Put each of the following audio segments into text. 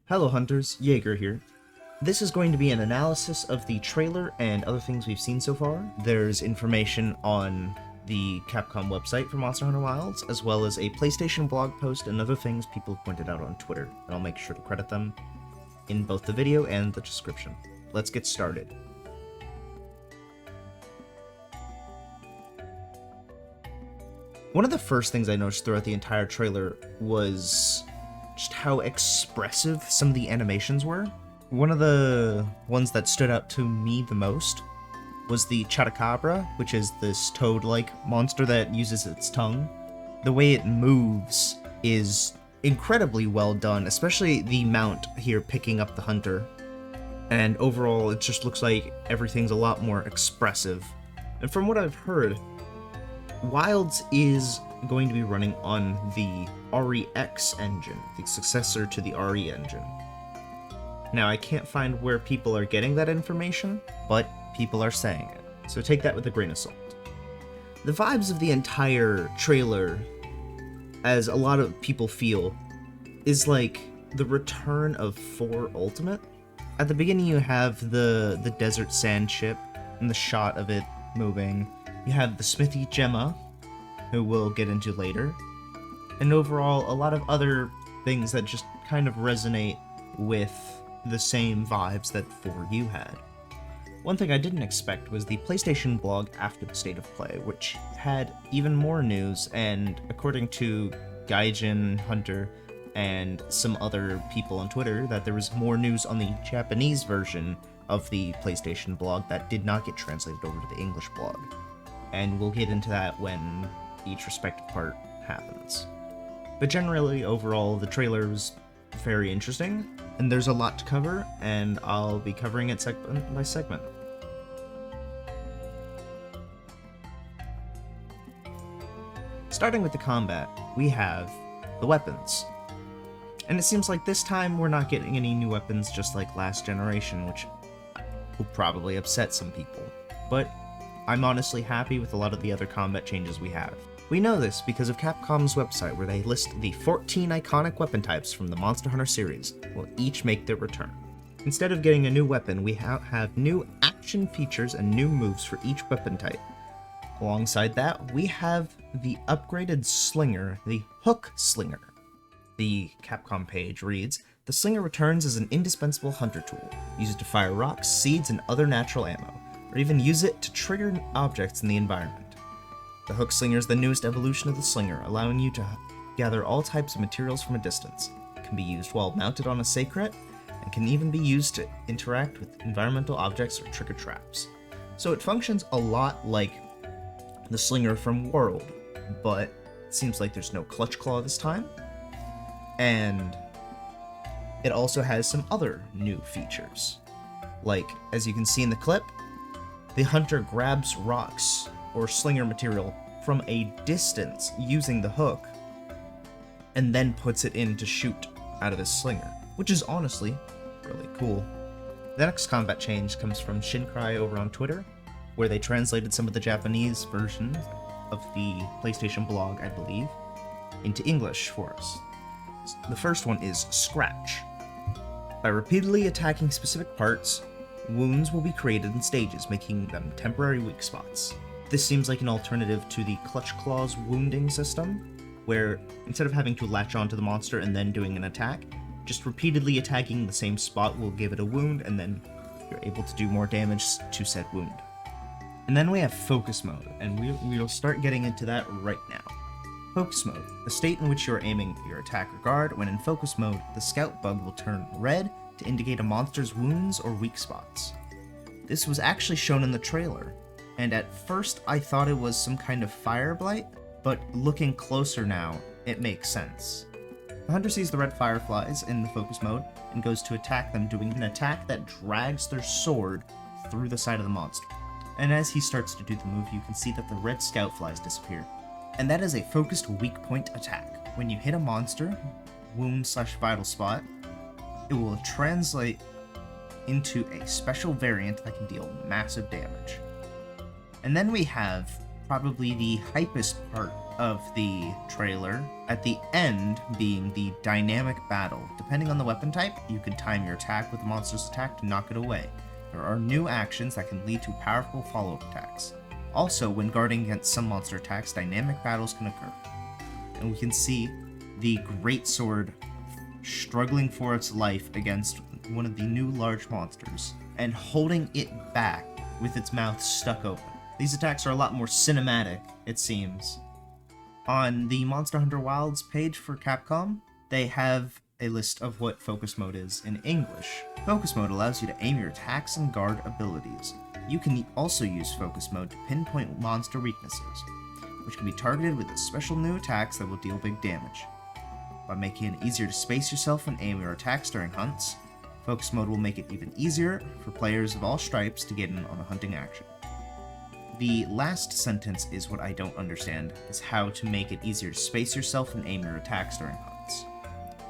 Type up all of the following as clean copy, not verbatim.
Hello hunters, Jaeger here. This is going to be an analysis of the trailer and other things we've seen so far. There's information on the Capcom website for Monster Hunter Wilds, as well as a PlayStation blog post and other things people have pointed out on Twitter, and I'll make sure to credit them in both the video and the description. Let's get started. One of the first things I noticed throughout the entire trailer was just how expressive some of the animations were. One of the ones that stood out to me the most was the Chotacabra, which is this toad-like monster that uses its tongue. The way it moves is incredibly well done, especially the mount here picking up the hunter. And overall, it just looks like everything's a lot more expressive. And from what I've heard, Wilds is going to be running on the REX engine, the successor to the RE engine. Now, I can't find where people are getting that information, but people are saying it, so take that with a grain of salt. The vibes of the entire trailer, as a lot of people feel, is like the return of 4 Ultimate. At the beginning you have the desert sand ship, and the shot of it moving. You have the Smithy Gemma, who we'll get into later, and overall a lot of other things that just kind of resonate with the same vibes that 4U had. One thing I didn't expect was the PlayStation blog after the State of Play, which had even more news, and according to Gaijin, Hunter, and some other people on Twitter, that there was more news on the Japanese version of the PlayStation blog that did not get translated over to the English blog. And we'll get into that when each respective part happens. But generally, overall, the trailer was very interesting, and there's a lot to cover, and I'll be covering it segment by segment. Starting with the combat, we have the weapons. And it seems like this time we're not getting any new weapons just like last generation, which will probably upset some people. But I'm honestly happy with a lot of the other combat changes we have. We know this because of Capcom's website, where they list the 14 iconic weapon types from the Monster Hunter series will each make their return. Instead of getting a new weapon, we have new action features and new moves for each weapon type. Alongside that, we have the upgraded slinger, the Hook Slinger. The Capcom page reads, "The slinger returns as an indispensable hunter tool. Use it to fire rocks, seeds, and other natural ammo, or even use it to trigger objects in the environment. The Hook Slinger is the newest evolution of the slinger, allowing you to gather all types of materials from a distance. It can be used while mounted on a sacred, and can even be used to interact with environmental objects or trigger traps." So it functions a lot like the slinger from World, but it seems like there's no clutch claw this time. And it also has some other new features. Like, as you can see in the clip, the hunter grabs rocks or slinger material from a distance using the hook, and then puts it in to shoot out of his slinger, which is honestly really cool. The next combat change comes from Shinkai over on Twitter, where they translated some of the Japanese version of the PlayStation blog, I believe, into English for us. The first one is Scratch. By repeatedly attacking specific parts, wounds will be created in stages, making them temporary weak spots. This seems like an alternative to the Clutch Claw's wounding system, where instead of having to latch onto the monster and then doing an attack, just repeatedly attacking the same spot will give it a wound, and then you're able to do more damage to said wound. And then we have Focus Mode, and we'll start getting into that right now. Focus Mode, the state in which you are aiming your attack or guard. When in Focus Mode, the Scout bug will turn red to indicate a monster's wounds or weak spots. This was actually shown in the trailer, and at first I thought it was some kind of fire blight, but looking closer now, it makes sense. The hunter sees the red fireflies in the Focus Mode and goes to attack them, doing an attack that drags their sword through the side of the monster. And as he starts to do the move, you can see that the red scout flies disappear. And that is a focused weak point attack. When you hit a monster, wound/vital spot, it will translate into a special variant that can deal massive damage. And then we have probably the hypest part of the trailer, at the end being the dynamic battle. Depending on the weapon type, you can time your attack with the monster's attack to knock it away. There are new actions that can lead to powerful follow-up attacks. Also, when guarding against some monster attacks, dynamic battles can occur. And we can see the greatsword struggling for its life against one of the new large monsters, and holding it back with its mouth stuck open. These attacks are a lot more cinematic, it seems. On the Monster Hunter Wilds page for Capcom, they have a list of what Focus Mode is in English. Focus Mode allows you to aim your attacks and guard abilities. You can also use Focus Mode to pinpoint monster weaknesses, which can be targeted with special new attacks that will deal big damage. By making it easier to space yourself and aim your attacks during hunts, Focus Mode will make it even easier for players of all stripes to get in on a hunting action. The last sentence is what I don't understand, is how to make it easier to space yourself and aim your attacks during hunts.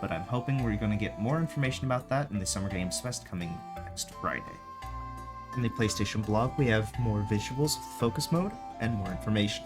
But I'm hoping we're going to get more information about that in the Summer Games Fest coming next Friday. In the PlayStation blog, we have more visuals of Focus Mode and more information.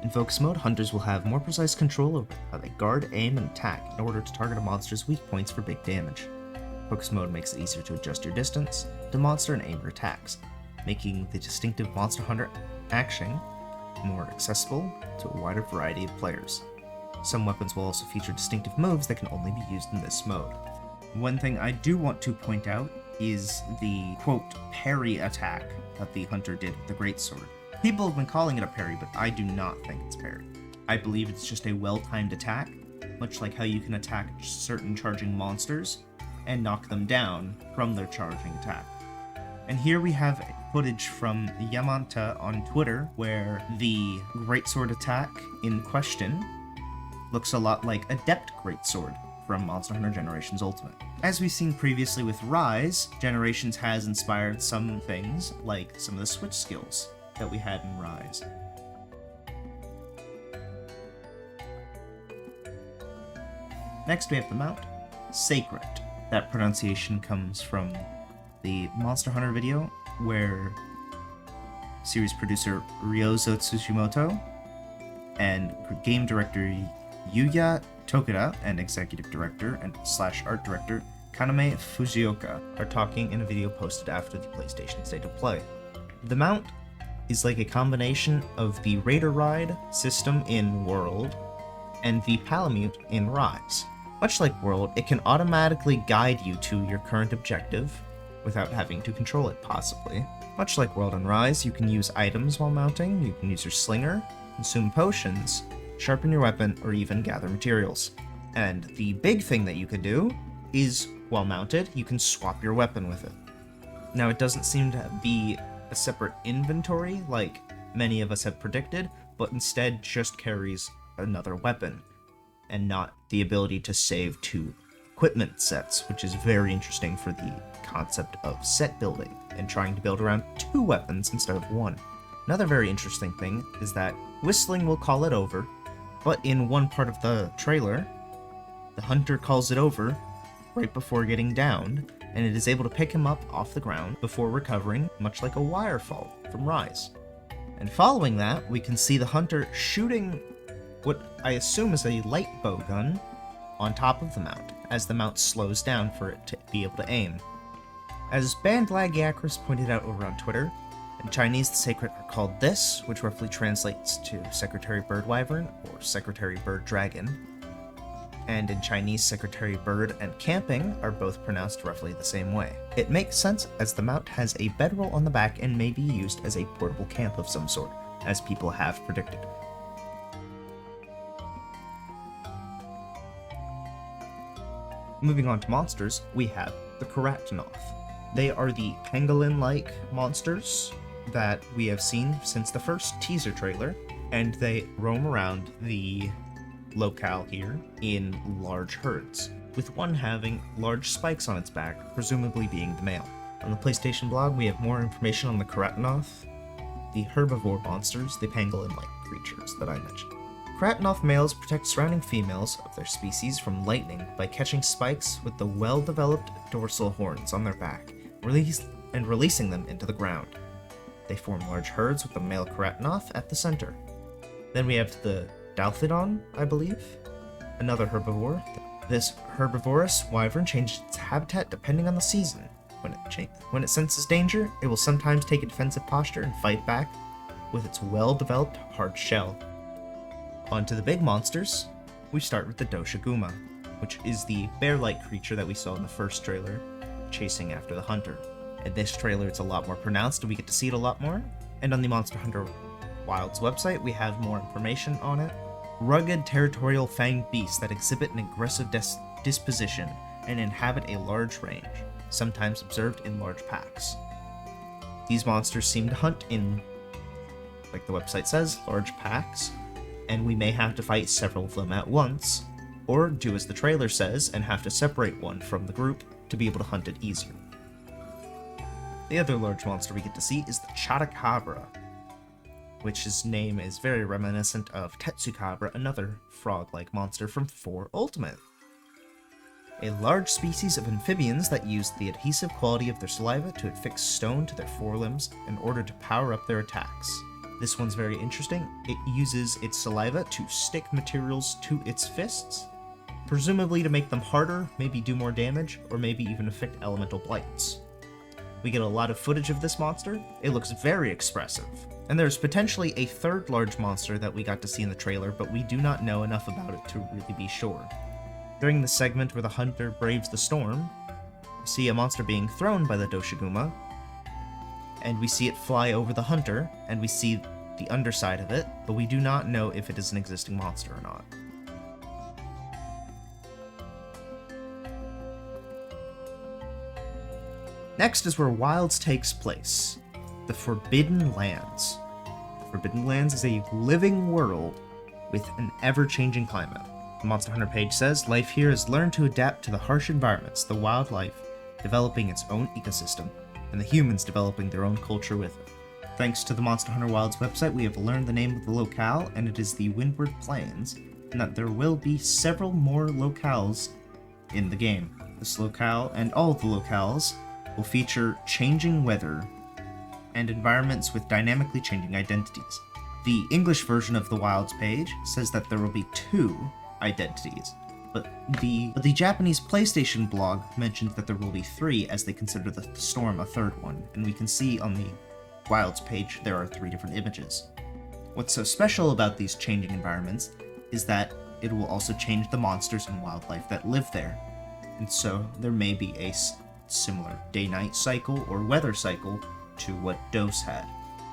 In Focus Mode, hunters will have more precise control over how they guard, aim, and attack in order to target a monster's weak points for big damage. Focus Mode makes it easier to adjust your distance to monster and aim your attacks, making the distinctive Monster Hunter action more accessible to a wider variety of players. Some weapons will also feature distinctive moves that can only be used in this mode. One thing I do want to point out is the, quote, parry attack that the hunter did with the greatsword. People have been calling it a parry, but I do not think it's parry. I believe it's just a well-timed attack, much like how you can attack certain charging monsters and knock them down from their charging attack. And here we have footage from Yamanta on Twitter, where the greatsword attack in question looks a lot like Adept Greatsword from Monster Hunter Generations Ultimate. As we've seen previously with Rise, Generations has inspired some things, like some of the switch skills that we had in Rise. Next we have the mount, Sacred. That pronunciation comes from the Monster Hunter video, where series producer Ryozo Tsushimoto and game director Yuya Tokura and executive director and / art director Kaname Fujioka are talking in a video posted after the PlayStation State of Play. The mount is like a combination of the Raider Ride system in World and the Palamute in Rise. Much like World, it can automatically guide you to your current objective without having to control it, possibly. Much like World and Rise, you can use items while mounting, you can use your slinger, consume potions, sharpen your weapon, or even gather materials. And the big thing that you can do is, while mounted, you can swap your weapon with it. Now, it doesn't seem to be a separate inventory like many of us have predicted, but instead just carries another weapon, and not the ability to save 2 equipment sets, which is very interesting for the concept of set building and trying to build around 2 weapons instead of 1. Another very interesting thing is that whistling will call it over, but in one part of the trailer, the hunter calls it over right before getting downed, and it is able to pick him up off the ground before recovering, much like a wirefall from Rise. And following that, we can see the hunter shooting what I assume is a light bow gun on top of the mount, as the mount slows down for it to be able to aim. As Bandlagiacris pointed out over on Twitter, in Chinese the Sacred are called this, which roughly translates to Secretary Bird Wyvern or Secretary Bird Dragon, and in Chinese Secretary Bird and Camping are both pronounced roughly the same way. It makes sense as the mount has a bedroll on the back and may be used as a portable camp of some sort, as people have predicted. Moving on to monsters, we have the Karatanoth. They are the pangolin-like monsters that we have seen since the first teaser trailer, and they roam around the locale here in large herds, with one having large spikes on its back, presumably being the male. On the PlayStation blog, we have more information on the Karatanoth, the herbivore monsters, the pangolin-like creatures that I mentioned. Karatanoth males protect surrounding females of their species from lightning by catching spikes with the well-developed dorsal horns on their back, releasing them into the ground. They form large herds with the male Karatinoth at the center. Then we have the Dalthodon, I believe, another herbivore. This herbivorous wyvern changes its habitat depending on the season. When it senses danger, it will sometimes take a defensive posture and fight back with its well-developed hard shell. On to the big monsters. We start with the Doshiguma, which is the bear-like creature that we saw in the first trailer, chasing after the hunter. In this trailer, it's a lot more pronounced, and we get to see it a lot more. And on the Monster Hunter Wilds website, we have more information on it. Rugged, territorial fanged beasts that exhibit an aggressive disposition and inhabit a large range, sometimes observed in large packs. These monsters seem to hunt in, like the website says, large packs, and we may have to fight several of them at once, or do as the trailer says and have to separate one from the group to be able to hunt it easier. The other large monster we get to see is the Chotacabra, which his name is very reminiscent of Tetsukabra, another frog-like monster from 4 Ultimate. A large species of amphibians that use the adhesive quality of their saliva to affix stone to their forelimbs in order to power up their attacks. This one's very interesting. It uses its saliva to stick materials to its fists, presumably to make them harder, maybe do more damage, or maybe even affect elemental blights. We get a lot of footage of this monster. It looks very expressive. And there's potentially a third large monster that we got to see in the trailer, but we do not know enough about it to really be sure. During the segment where the hunter braves the storm, we see a monster being thrown by the Doshiguma, and we see it fly over the hunter, and we see the underside of it, but we do not know if it is an existing monster or not. Next is where Wilds takes place, the Forbidden Lands. The Forbidden Lands is a living world with an ever-changing climate. The Monster Hunter page says, life here has learned to adapt to the harsh environments, the wildlife developing its own ecosystem, and the humans developing their own culture with it. Thanks to the Monster Hunter Wilds website, we have learned the name of the locale, and it is the Windward Plains, and that there will be several more locales in the game. This locale, and all of the locales, will feature changing weather and environments with dynamically changing identities. The English version of the Wilds page says that there will be 2 identities, but the Japanese PlayStation blog mentioned that there will be 3 as they consider the storm a third one, and we can see on the Wilds page there are 3 different images. What's so special about these changing environments is that it will also change the monsters and wildlife that live there, and so there may be a similar day-night cycle or weather cycle to what DOS had.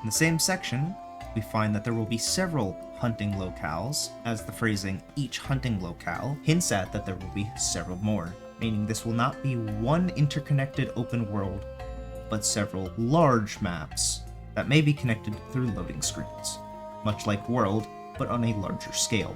In the same section, we find that there will be several hunting locales, as the phrasing each hunting locale hints at that there will be several more, meaning this will not be one interconnected open world, but several large maps that may be connected through loading screens, much like World, but on a larger scale.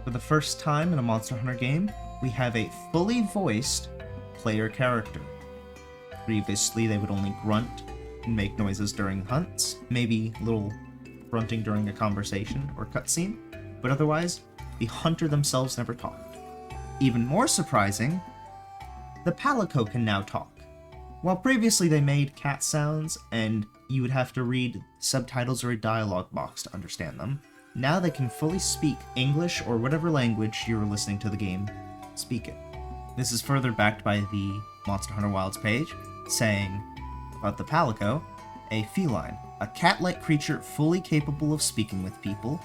For the first time in a Monster Hunter game, we have a fully voiced player character. Previously, they would only grunt and make noises during hunts, maybe a little grunting during a conversation or cutscene, but otherwise, the hunter themselves never talked. Even more surprising, the Palico can now talk. While previously they made cat sounds and you would have to read subtitles or a dialogue box to understand them, now they can fully speak English or whatever language you were listening to the game speak it. This is further backed by the Monster Hunter Wilds page, saying about the Palico, a feline, a cat-like creature fully capable of speaking with people,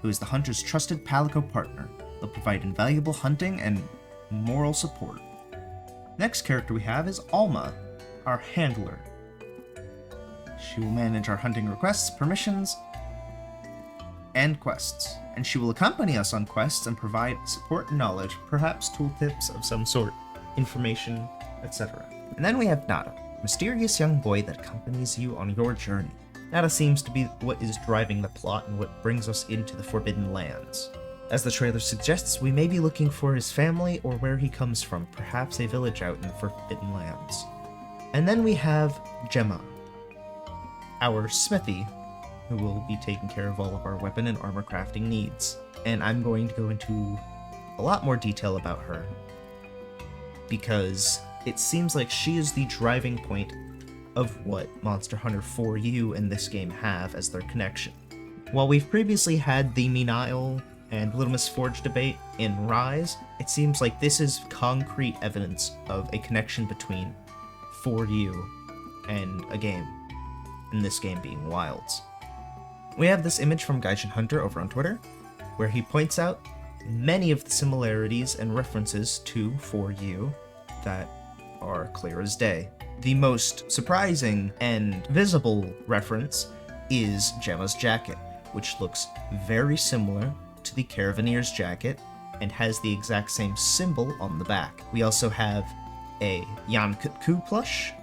who is the hunter's trusted Palico partner. They'll provide invaluable hunting and moral support. Next character we have is Alma, our handler. She will manage our hunting requests, permissions, and quests, and she will accompany us on quests and provide support and knowledge, perhaps tooltips of some sort, information, etc. And then we have Nada, mysterious young boy that accompanies you on your journey. Nada seems to be what is driving the plot and what brings us into the Forbidden Lands. As the trailer suggests, we may be looking for his family or where he comes from, perhaps a village out in the Forbidden Lands. And then we have Gemma, our smithy, who will be taking care of all of our weapon and armor crafting needs. And I'm going to go into a lot more detail about her, because it seems like she is the driving point of what Monster Hunter 4U and this game have as their connection. While we've previously had the Menial and Little Miss Forge debate in Rise, it seems like this is concrete evidence of a connection between 4U and a game, and this game being Wilds. We have this image from Gaijin Hunter over on Twitter, where he points out many of the similarities and references to 4U that are clear as day. The most surprising and visible reference is Gemma's jacket, which looks very similar to the Caravanier's jacket and has the exact same symbol on the back. We also have a Yankutku plush,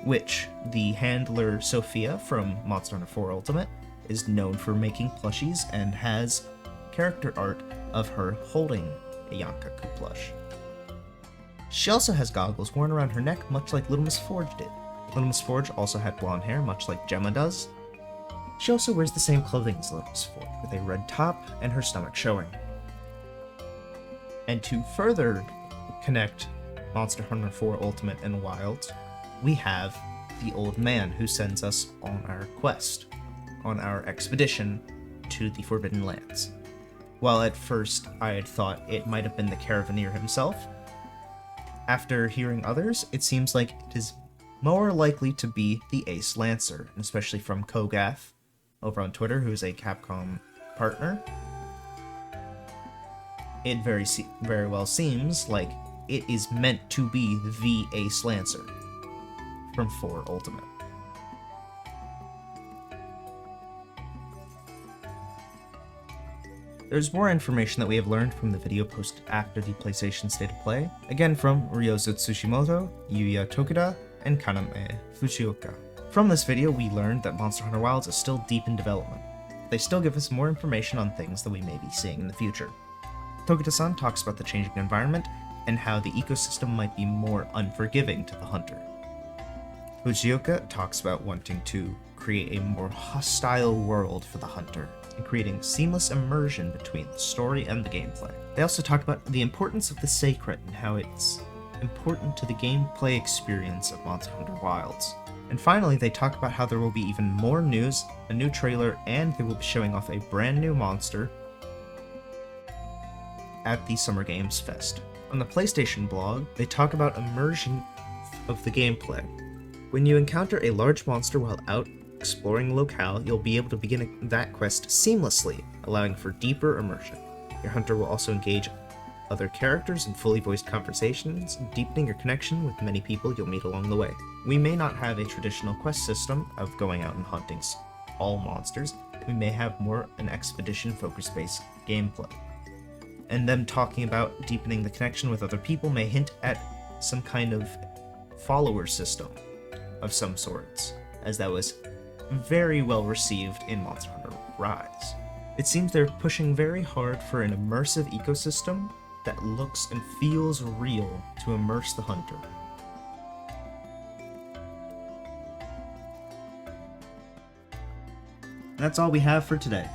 which the handler Sophia from Monster Hunter 4 Ultimate is known for making plushies and has character art of her holding a Yankutku plush. She also has goggles worn around her neck, much like Little Miss Forge did. Little Miss Forge also had blonde hair, much like Gemma does. She also wears the same clothing as Little Miss Forge, with a red top and her stomach showing. And to further connect Monster Hunter 4 Ultimate and Wilds, we have the old man who sends us on our quest, on our expedition to the Forbidden Lands. While at first I had thought it might have been the Caravaneer himself, after hearing others, it seems like it is more likely to be the Ace Lancer, and especially from Kogath over on Twitter, who is a Capcom partner. It very well seems like it is meant to be the Ace Lancer from 4 Ultimate. There's more information that we have learned from the video posted after the PlayStation State of Play, again from Ryozo Tsushimoto, Yuya Tokuda, and Kaname Fujioka. From this video, we learned that Monster Hunter Wilds is still deep in development. They still give us more information on things that we may be seeing in the future. Tokuda-san talks about the changing environment and how the ecosystem might be more unforgiving to the hunter. Fujioka talks about wanting to create a more hostile world for the hunter, and creating seamless immersion between the story and the gameplay. They also talk about the importance of the sacred and how it's important to the gameplay experience of Monster Hunter Wilds. And finally, they talk about how there will be even more news, a new trailer, and they will be showing off a brand new monster at the Summer Games Fest. On the PlayStation blog, they talk about immersion of the gameplay. When you encounter a large monster while out exploring Locale, you'll be able to begin that quest seamlessly, allowing for deeper immersion. Your hunter will also engage other characters in fully voiced conversations, deepening your connection with many people you'll meet along the way. We may not have a traditional quest system of going out and hunting all monsters. We may have more an expedition-focused based gameplay. And them talking about deepening the connection with other people may hint at some kind of follower system of some sorts, as that was very well received in Monster Hunter Rise. It seems they're pushing very hard for an immersive ecosystem that looks and feels real to immerse the hunter. That's all we have for today.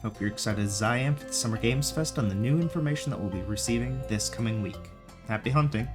Hope you're excited as I am for the Summer Games Fest and the new information that we'll be receiving this coming week. Happy hunting!